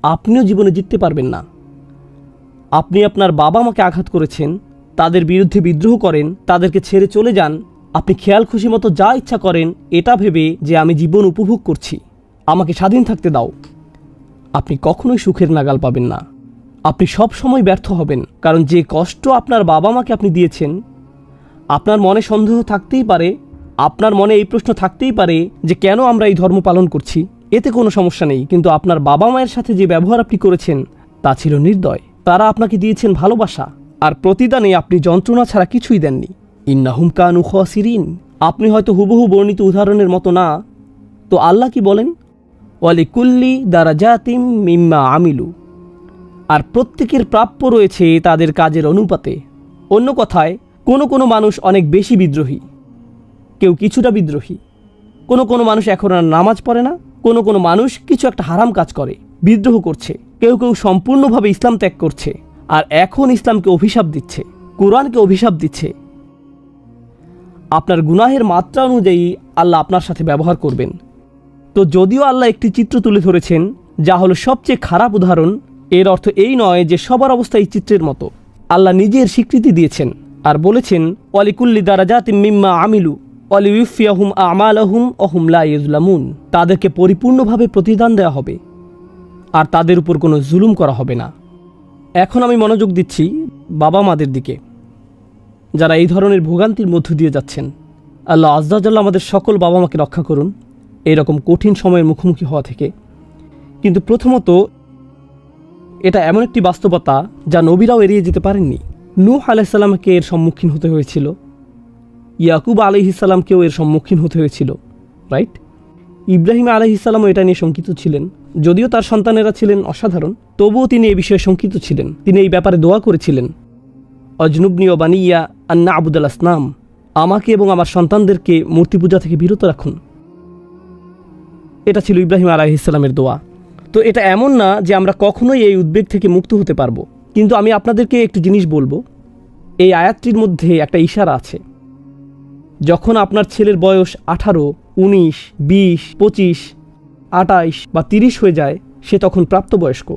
আপনিও জীবনে জিততে পারবেন না। আপনি আপনার বাবা মাকে আঘাত করেছেন, তাদের বিরুদ্ধে বিদ্রোহ করেন, তাদেরকে ছেড়ে চলে যান, আপনি খেয়াল খুশি মতো যা ইচ্ছা করেন এটা ভেবে যে আমি জীবন উপভোগ করছি, আমাকে স্বাধীন থাকতে দাও। আপনি কখনোই সুখের নাগাল পাবেন না। আপনি সব সময় ব্যর্থ হবেন, কারণ যে কষ্ট আপনার বাবা মাকে আপনি দিয়েছেন, আপনার মনে সন্দেহ থাকতেই পারে, আপনার মনে এই প্রশ্ন থাকতেই পারে যে কেন আমরা এই ধর্ম পালন করছি। এতে কোনো সমস্যা নেই, কিন্তু আপনার বাবা মায়ের সাথে যে ব্যবহার আপনি করেছেন তা ছিল নির্দয়। তারা আপনাকে দিয়েছেন ভালোবাসা, আর প্রতিদানে আপনি যন্ত্রণা ছাড়া কিছুই দেননি। ইন্নাহুম কানু খাসিরিন। আপনি হয়তো হুবহু বর্ণিত উদাহরণের মতো না, তো আল্লাহ কি বলেন? ওয়ালিকুল্লি দারাজাতিম মিম্মা আমিলু। আর প্রত্যেকের প্রাপ্য রয়েছে তাদের কাজের অনুপাতে। অন্য কথায়, কোনো মানুষ অনেক বেশি বিদ্রোহী, কেউ কিছুটা বিদ্রোহী। কোনো মানুষ এখন আর নামাজ পড়ে না, কোনো মানুষ কিছু একটা হারাম কাজ করে, বিদ্রোহ করছে। কেউ সম্পূর্ণভাবে ইসলাম ত্যাগ করছে, আর এখন ইসলামকে অভিশাপ দিচ্ছে, কোরআনকে অভিশাপ দিচ্ছে। আপনার গুনাহের মাত্রা অনুযায়ী আল্লাহ আপনার সাথে ব্যবহার করবেন। তো যদিও আল্লাহ একটি চিত্র তুলে ধরেছেন যা হলো সবচেয়ে খারাপ উদাহরণ, এর অর্থ এই নয় যে সবার অবস্থা এই চিত্রের মতো। আল্লাহ নিজের স্বীকৃতি দিয়েছেন আর বলেছেন, ওয়ালিকুল্লি দারাজাতিম মিম্মা আমিলু ওয়ালিউফিয়াহুম আমালাহুম ওহুম লা ইউজলামুন। তাদেরকে পরিপূর্ণভাবে প্রতিদান দেওয়া হবে, আর তাদের উপর কোনো জুলুম করা হবে না। এখন আমি মনোযোগ দিচ্ছি বাবা মাদের দিকে, যারা এই ধরনের ভোগান্তির মধ্য দিয়ে যাচ্ছেন। আল্লাহ আজ্জা ওয়া জাল্লা আমাদের সকল বাবা মাকে রক্ষা করুন এইরকম কঠিন সময়ের মুখোমুখি হওয়া থেকে। কিন্তু প্রথমত, এটা এমন একটি বাস্তবতা যা নবীরাও এড়িয়ে যেতে পারেননি। নূহ আলাইহিস সালামকে এর সম্মুখীন হতে হয়েছিল, ইয়াকুব আলাইহিস সালামকেও এর সম্মুখীন হতে হয়েছিল, রাইট? ইব্রাহিম আলাইহিস সালামও এটা নিয়ে শঙ্কিত ছিলেন। যদিও তার সন্তানেরা ছিলেন অসাধারণ, তবুও তিনি এই বিষয়ে শঙ্কিত ছিলেন। তিনি এই ব্যাপারে দোয়া করেছিলেন, অজনুবনি ও বানিয়া আন্না আবুদাল আসনাম। আমাকে এবং আমার সন্তানদেরকে মূর্তি পূজা থেকে বিরত রাখুন। এটা ছিল ইব্রাহিম আলাইহিস সালামের দোয়া। তো এটা এমন না যে আমরা কখনোই এই উদ্বেগ থেকে মুক্ত হতে পারবো। কিন্তু আমি আপনাদেরকে একটি জিনিস বলবো, এই আয়াতটির মধ্যে একটা ইশারা আছে। যখন আপনার ছেলের বয়স 18, 19, 20, 25, 28 বা 30 হয়ে যায়, সে তখন প্রাপ্তবয়স্ক।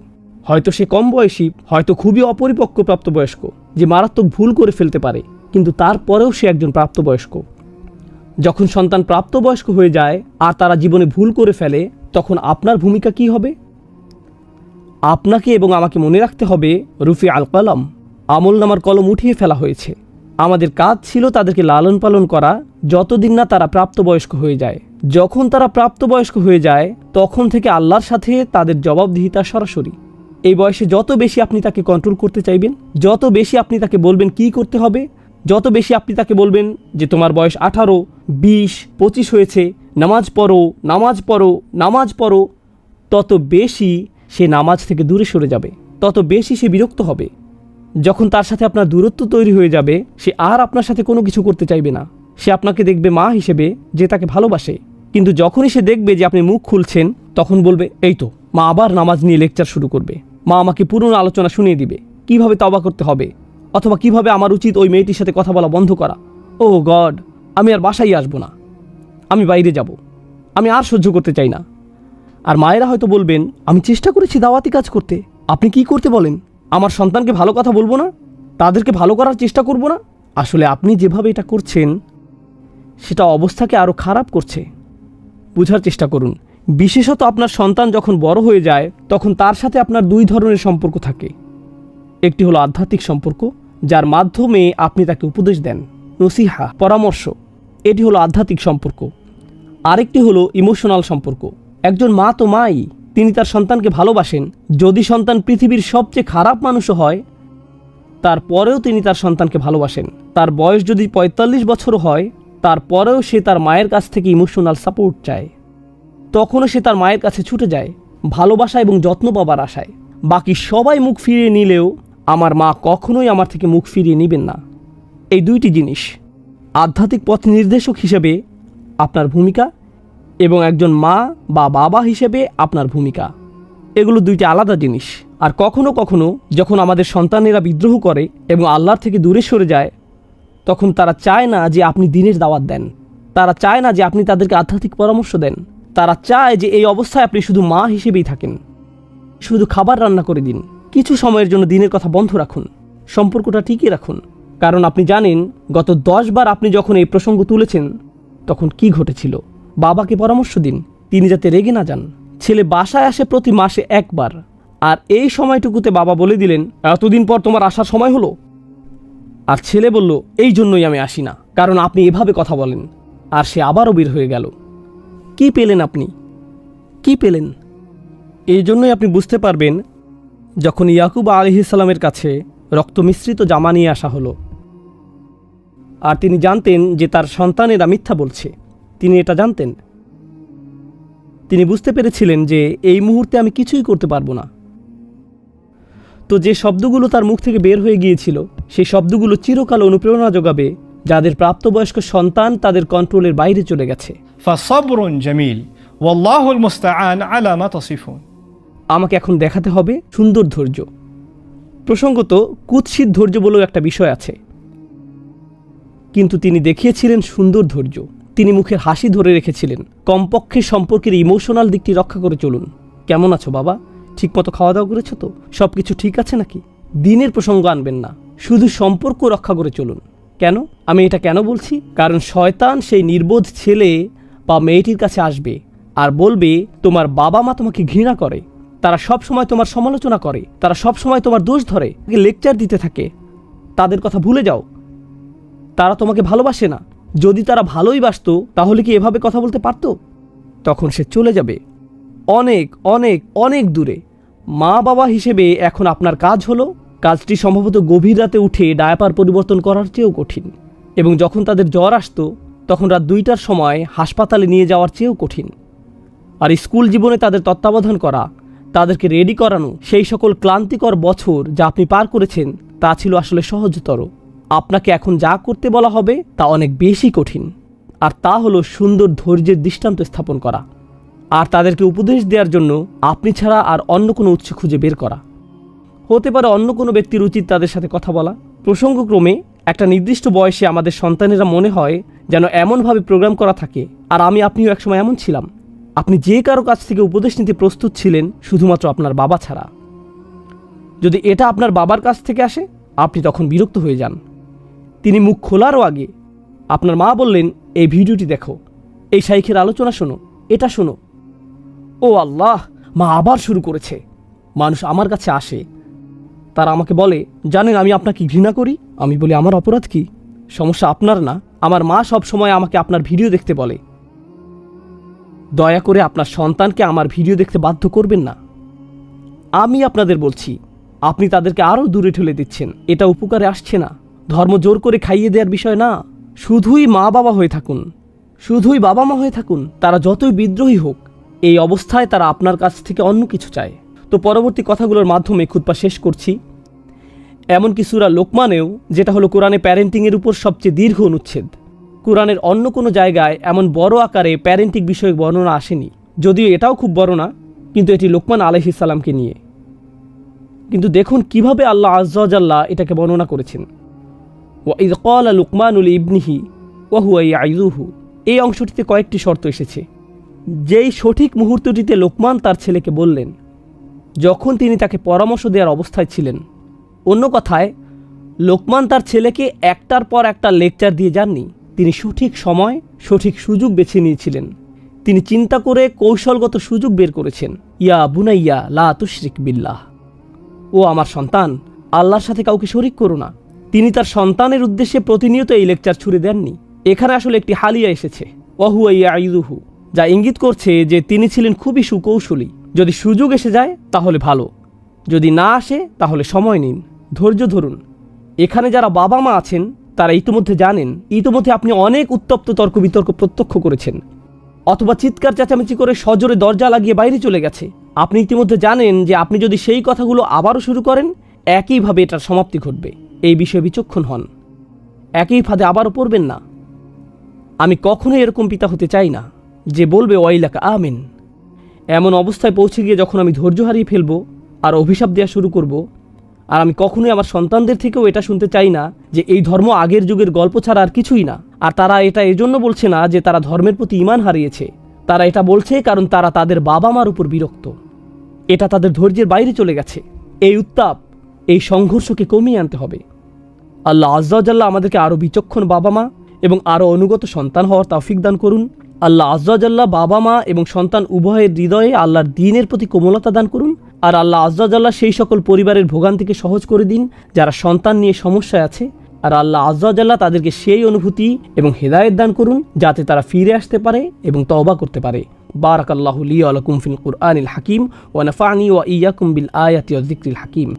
হয়তো সে কম বয়সী, হয়তো খুবই অপরিপক্ক প্রাপ্তবয়স্ক, যে মারাত্মক ভুল করে ফেলতে পারে, কিন্তু তারপরেও সে একজন প্রাপ্তবয়স্ক। যখন সন্তান প্রাপ্তবয়স্ক হয়ে যায় আর তারা জীবনে ভুল করে ফেলে, তখন আপনার ভূমিকা কি হবে? আপনাকে এবং আমাকে মনে রাখতে হবে, রুফি আল কলম, আমলনামার কলম উঠিয়ে ফেলা হয়েছে। আমাদের কাজ ছিল তাদেরকে লালন পালন করা যতদিন না তারা প্রাপ্তবয়স্ক হয়ে যায়। যখন তারা প্রাপ্তবয়স্ক হয়ে যায়, তখন থেকে আল্লাহর সাথে তাদের জবাবদিহিতা সরাসরি। এই বয়সে যত বেশি আপনি তাকে কন্ট্রোল করতে চাইবেন, যত বেশি আপনি তাকে বলবেন কি করতে হবে, যত বেশি আপনি তাকে বলবেন যে তোমার বয়স 18, 20, 25 হয়েছে, নামাজ পড়ো, নামাজ পড়ো, নামাজ পড়ো, তত বেশি সে নামাজ থেকে দূরে সরে যাবে, তত বেশি সে বিরক্ত হবে। যখন তার সাথে আপনার দূরত্ব তৈরি হয়ে যাবে, সে আর আপনার সাথে কোনো কিছু করতে চাইবে না। সে আপনাকে দেখবে মা হিসেবে, যে তাকে ভালোবাসে। কিন্তু যখনই সে দেখবে যে আপনি মুখ খুলছেন, তখন বলবে, এই তো মা আবার নামাজ নিয়ে লেকচার শুরু করবে, মা আমাকে পুরনো আলোচনা শুনিয়ে দিবে, কিভাবে তওবা করতে হবে, অথবা কিভাবে আমার উচিত ওই মেয়েটির সাথে কথা বলা বন্ধ করা। ও গড, আমি আর বাসায় আসবো না, আমি বাইরে যাব, আমি আর সহ্য করতে চাই না। আর মায়েরা হয়তো বলবেন, আমি চেষ্টা করেছি দাওয়াতি কাজ করতে, আপনি কি করতে বলেন? আমার সন্তানকে ভালো কথা বলবো না, তাদেরকে ভালো করার চেষ্টা করব না? আসলে আপনি যেভাবে এটা করছেন, সেটা অবস্থাকে আরও খারাপ করছে। বুঝার চেষ্টা করুন। বিশেষত আপনার সন্তান যখন বড় হয়ে যায়, তখন তার সাথে আপনার দুই ধরনের সম্পর্ক থাকে। একটি হলো আধ্যাত্মিক সম্পর্ক, যার মাধ্যমে আপনি তাকে উপদেশ দেন, নসিহা, পরামর্শ, এটি হলো আধ্যাত্মিক সম্পর্ক। আরেকটি হলো ইমোশনাল সম্পর্ক। একজন মা তো মাই, তিনি তার সন্তানকে ভালোবাসেন। যদি সন্তান পৃথিবীর সবচেয়ে খারাপ মানুষও হয়, তারপরেও তিনি তার সন্তানকে ভালোবাসেন। তার বয়স যদি 45 বছরও হয়, তারপরেও সে তার মায়ের কাছ থেকে ইমোশনাল সাপোর্ট চায়। তখনও সে তার মায়ের কাছে ছুটে যায়, ভালোবাসা এবং যত্ন পাবার আশায়। বাকি সবাই মুখ ফিরিয়ে নিলেও আমার মা কখনোই আমার থেকে মুখ ফিরিয়ে নেবেন না। এই দুইটি জিনিস, আধ্যাত্মিক পথ নির্দেশক হিসেবে আপনার ভূমিকা এবং একজন মা বা বাবা হিসেবে আপনার ভূমিকা, এগুলো দুইটি আলাদা জিনিস। আর কখনো কখনো যখন আমাদের সন্তানেরা বিদ্রোহ করে এবং আল্লাহর থেকে দূরে সরে যায়, তখন তারা চায় না যে আপনি দ্বীনের দাওয়াত দেন, তারা চায় না যে আপনি তাদেরকে আধ্যাত্মিক পরামর্শ দেন, তারা চায় যে এই অবস্থায় আপনি শুধু মা হিসেবেই থাকেন। শুধু খাবার রান্না করে দিন, কিছু সময়ের জন্য দিনের কথা বন্ধ রাখুন, সম্পর্কটা টিকিয়ে রাখুন। কারণ আপনি জানেন গত 10 বার আপনি যখন এই প্রসঙ্গ তুলেছেন তখন কি ঘটেছিল। বাবাকে পরামর্শ দিন, তিনি যাতে রেগে না যান। ছেলে বাসায় আসে প্রতি মাসে একবার, আর এই সময়টুকুতে বাবা বলে দিলেন, এতদিন পর তোমার আসার সময় হলো। আর ছেলে বলল, এই জন্যই আমি আসি না, কারণ আপনি এভাবে কথা বলেন। আর সে আবারও বের হয়ে গেল। কি পেলেন আপনি? কি পেলেন? এই জন্যই আপনি বুঝতে পারবেন যখন ইয়াকুব আলাইহিসসালামের কাছে রক্ত মিশ্রিত জামা নিয়ে আসা হলো, আর তিনি জানতেন যে তার সন্তানেরা মিথ্যা বলছে, তিনি এটা জানতেন। তিনি বুঝতে পেরেছিলেন যে এই মুহূর্তে আমি কিছুই করতে পারবো না। তো যে শব্দগুলো তার মুখ থেকে বের হয়ে গিয়েছিল, সেই শব্দগুলো চিরকাল অনুপ্রেরণা যোগাবে যাদের প্রাপ্তবয়স্ক সন্তান তাদের কন্ট্রোলের বাইরে চলে গেছে। فصبر جميل والله المستعان على ما تصفون। আমাকে এখন দেখাতে হবে সুন্দর ধৈর্য। প্রসঙ্গত কুৎসিত ধৈর্য বলেও একটা বিষয় আছে, কিন্তু তিনি দেখিয়েছিলেন সুন্দর ধৈর্য। তিনি মুখের হাসি ধরে রেখেছিলেন। কমপক্ষে সম্পর্কের ইমোশনাল দিকটি রক্ষা করে চলুন। কেমন আছো বাবা? ঠিকমতো খাওয়া দাওয়া করেছো তো? সব কিছু ঠিক আছে নাকি? দিনের প্রসঙ্গ আনবেন না, শুধু সম্পর্ক রক্ষা করে চলুন। কেন? আমি এটা কেন বলছি? কারণ শয়তান সেই নির্বোধ ছেলে বা মেয়েটির কাছে আসবে আর বলবে, তোমার বাবা মা তোমাকে ঘৃণা করে, তারা সব সময় তোমার সমালোচনা করে, তারা সব সময় তোমার দোষ ধরে, লেকচার দিতে থাকে। তাদের কথা ভুলে যাও, তারা তোমাকে ভালোবাসে না। যদি তারা ভালোই বাসতো তাহলে কি এভাবে কথা বলতে পারতো? তখন সে চলে যাবে অনেক অনেক অনেক দূরে। মা বাবা হিসেবে এখন আপনার কাজ হলো, কাজটি সম্ভবত গভীর রাতে উঠে ডায়াপার পরিবর্তন করার চেয়েও কঠিন, এবং যখন তাদের জ্বর আসতো তখন রাত 2টার সময় হাসপাতালে নিয়ে যাওয়ার চেয়েও কঠিন। আর স্কুল জীবনে তাদের তত্ত্বাবধান করা, তাদেরকে রেডি করানো, সেই সকল ক্লান্তিকর বছর যা আপনি পার করেছেন তা ছিল আসলে সহজতর। আপনাকে এখন যা করতে বলা হবে তা অনেক বেশি কঠিন, আর তা হলো সুন্দর ধৈর্যের দৃষ্টান্ত স্থাপন করা, আর তাদেরকে উপদেশ দেওয়ার জন্য আপনি ছাড়া আর অন্য কোনো উৎস খুঁজে বের করা। হতে পারে অন্য কোনো ব্যক্তির উচিত তাদের সাথে কথা বলা। প্রসঙ্গক্রমে একটা নির্দিষ্ট বয়সে আমাদের সন্তানেরা মনে হয় যেন এমনভাবে প্রোগ্রাম করা থাকে, আর আপনিও একসময় এমন ছিলাম। আপনি যে কারো কাছ থেকে উপদেশ নিতে প্রস্তুত ছিলেন শুধুমাত্র আপনার বাবা ছাড়া। যদি এটা আপনার বাবার কাছ থেকে আসে আপনি তখন বিরক্ত হয়ে যান। তিনি মুখ খোলারও আগে আপনার মা বললেন, এই ভিডিওটি দেখো, এই শাইখের আলোচনা শোনো, এটা শোনো। ও আল্লাহ, মা আবার শুরু করেছে। মানুষ আমার কাছে আসে, তারা আমাকে বলে, জানেন আমি আপনাকে ঘৃণা করি। আমি বলি, আমার অপরাধ কি? সমস্যা আপনার না। আমার মা সব সময় আমাকে আপনার ভিডিও দেখতে বলে। দয়া করে আপনার সন্তানকে আমার ভিডিও দেখতে বাধ্য করবেন না। আমি আপনাদের বলছি, আপনি তাদেরকে আরও দূরে ঠেলে দিচ্ছেন। এটা উপকারে আসছে না। ধর্ম জোর করে খাইয়ে দেওয়ার বিষয় না। শুধুই মা বাবা হয়ে থাকুন, শুধুই বাবা মা হয়ে থাকুন। তারা যতই বিদ্রোহী হোক, এই অবস্থায় তারা আপনার কাছ থেকে অন্য কিছু চায়। তো পরবর্তী কথাগুলোর মাধ্যমে খুতবা শেষ করছি। এমনকি সূরা লোকমানেও, যেটা হলো কোরআনে প্যারেন্টিংয়ের উপর সবচেয়ে দীর্ঘ অনুচ্ছেদ, কোরআনের অন্য কোনো জায়গায় এমন বড় আকারে প্যারেন্টিং বিষয়ক বর্ণনা আসেনি। যদিও এটাও খুব বড় না, কিন্তু এটি লোকমান আলাইহিস সালামকে নিয়ে। কিন্তু দেখুন কিভাবে আল্লাহ আযজা ওয়া জাল্লা এটাকে বর্ণনা করেছেন। ওয়া ইয ক্বালা লুকমানু লিইবনিহি ওয়া হুয়া ইয়াইযুহু, এই অংশটিতে কয়েকটি শর্ত এসেছে। যেই সঠিক মুহূর্তটিতে লোকমান তার ছেলেকে বললেন, যখন তিনি তাকে পরামর্শ দেওয়ার অবস্থায় ছিলেন। অন্য কথায়, লোকমান তার ছেলেকে একটার পর একটা লেকচার দিয়ে যাননি। তিনি সঠিক সময়, সঠিক সুযোগ বেছে নিয়েছিলেন। তিনি চিন্তা করে কৌশলগত সুযোগ বের করেছেন। ইয়া বুনাইয়া লা তুশরিক বিল্লাহ, ও আমার সন্তান, আল্লাহর সাথে কাউকে শরিক করো না। তিনি তার সন্তানের উদ্দেশ্যে প্রতিনিয়ত এই লেকচার ছুড়ে দেননি। এখানে আসলে একটি হালিয়া এসেছে, ওয়া হুয়া ইয়াইযুহু, যা ইঙ্গিত করছে যে তিনি ছিলেন খুবই সুকৌশলী। যদি সুযোগ এসে যায় তাহলে ভালো, যদি না আসে তাহলে সময় নিন, ধৈর্য ধরুন। এখানে যারা বাবা মা আছেন তারা ইতিমধ্যে জানেন, ইতিমধ্যে আপনি অনেক উত্তপ্ত তর্ক বিতর্ক প্রত্যক্ষ করেছেন, অথবা চিৎকার চেঁচামেচি করে সজোরে দরজা লাগিয়ে বাইরে চলে গেছে। আপনি ইতিমধ্যে জানেন যে আপনি যদি সেই কথাগুলো আবারও শুরু করেন, একইভাবে এটার সমাপ্তি ঘটবে। এই বিষয়ে বিচক্ষণ হন, একই ফাঁদে আবারও পড়বেন না। আমি কখনোই এরকম পিতা হতে চাই না যে বলবে ওয়াইলাকা আমিন। এমন অবস্থায় পৌঁছে গিয়ে যখন আমি ধৈর্য হারিয়ে ফেলবো আর অভিশাপ দেওয়া শুরু করব। আর আমি কখনোই আমার সন্তানদের থেকেও এটা শুনতে চাই না যে এই ধর্ম আগের যুগের গল্প ছাড়া আর কিছুই না। আর তারা এটা এজন্য বলছে না যে তারা ধর্মের প্রতি ঈমান হারিয়েছে, তারা এটা বলছে কারণ তারা তাদের বাবা মার উপর বিরক্ত। এটা তাদের ধৈর্যের বাইরে চলে গেছে। এই উত্তাপ, এই সংঘর্ষকে কমিয়ে আনতে হবে। আল্লাহ আজ্জা ওয়া জাল্লা আমাদেরকে আরও বিচক্ষণ বাবা মা এবং আরও অনুগত সন্তান হওয়ার তৌফিক দান করুন। আল্লাহ আজ্জা ওয়া জাল্লা বাবা মা এবং সন্তান উভয়ের হৃদয়ে আল্লাহর দ্বীনের প্রতি কোমলতা দান করুন। আর আল্লাহ আজ্জা ওয়া জাল্লা সেই সকল পরিবারের ভোগান্তিকে সহজ করে দিন যারা সন্তান নিয়ে সমস্যায় আছে। আর আল্লাহ আজ্জা ওয়া জাল্লা তাদেরকে সেই অনুভূতি এবং হেদায়েত দান করুন যাতে তারা ফিরে আসতে পারে এবং তওবা করতে পারে। বারাকাল্লাহু লি ওয়া লাকুম ফিল কুরআনিল হাকিম ওয়া নাফা'নি ওয়া ইয়্যাকুম বিল আয়াতি ওয়াজ যিকরিল হাকিম।